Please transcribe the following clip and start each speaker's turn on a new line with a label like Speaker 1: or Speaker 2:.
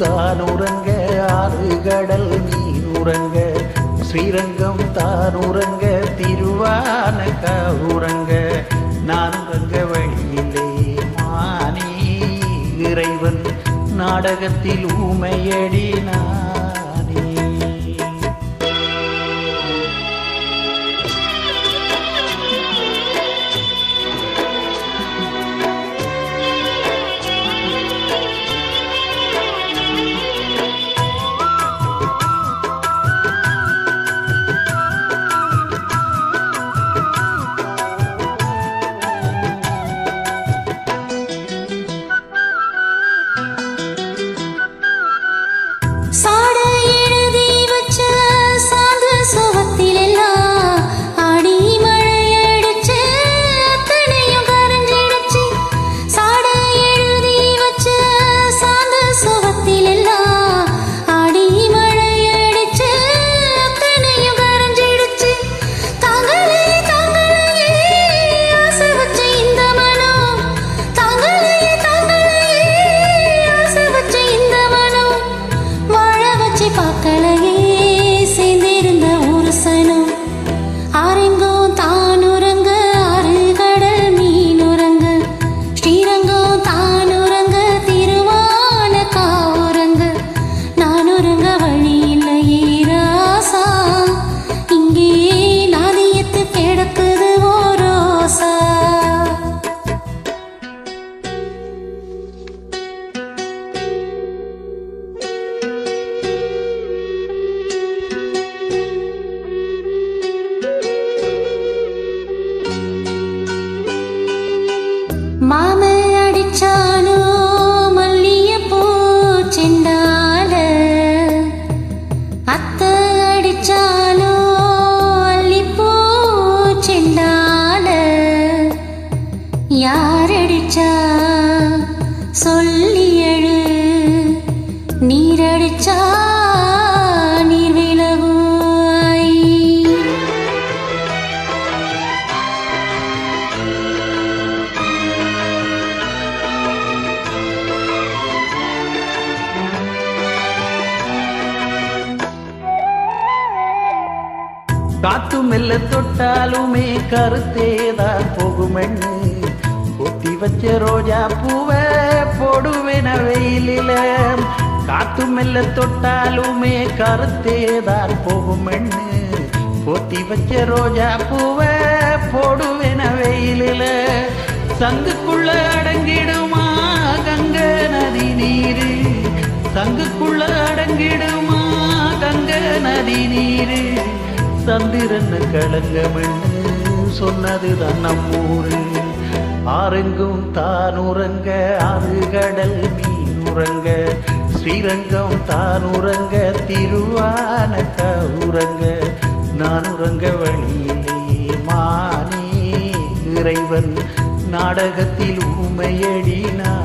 Speaker 1: தான் உறங்க ஆறு கடல் நீர் உறங்க ஸ்ரீரங்கம் தான் உறங்க திருவானக உறங்க நான் உறங்க வழியிலே மானே இறைவன் நாடகத்தில் ஊமையடி நானே.
Speaker 2: மாம அடிச்சானோ மல்லியப்பூ செண்டால, அத்த அடிச்சானோ அல்லிப்பூ செண்டால, யாரடிச்சா சொல்லி எழு, நீரடிச்சா நீர் விலகும்.
Speaker 1: காத்து மெல்ல தொட்டாலுமே கருத்தேதான் போகுமென்னு கொத்தி வச்ச ரோஜா பூவை போடுவேன வெயிலில. காத்து மெல்ல தொட்டாலுமே கருத்தேதான் போகுமென்னு கொத்தி வச்ச ரோஜா பூவை போடுவேன வெயிலில. சங்குக்குள்ள அடங்கிடுமா கங்க நதி நீரு, சங்குக்குள்ள அடங்கிடுமா கங்க நதி நீரு. சந்திரன் கலங்கமென்னு சொன்னதுதான் நம்மூரு. ஆரெங்கும் தான் உறங்க ஆறு கடல் மீன் உறங்க ஸ்ரீரங்கம் தான் உறங்க திருவானக உறங்க நான் உறங்க வழியிலே மானே இறைவன் நாடகத்தில் ஊமையடி நான்.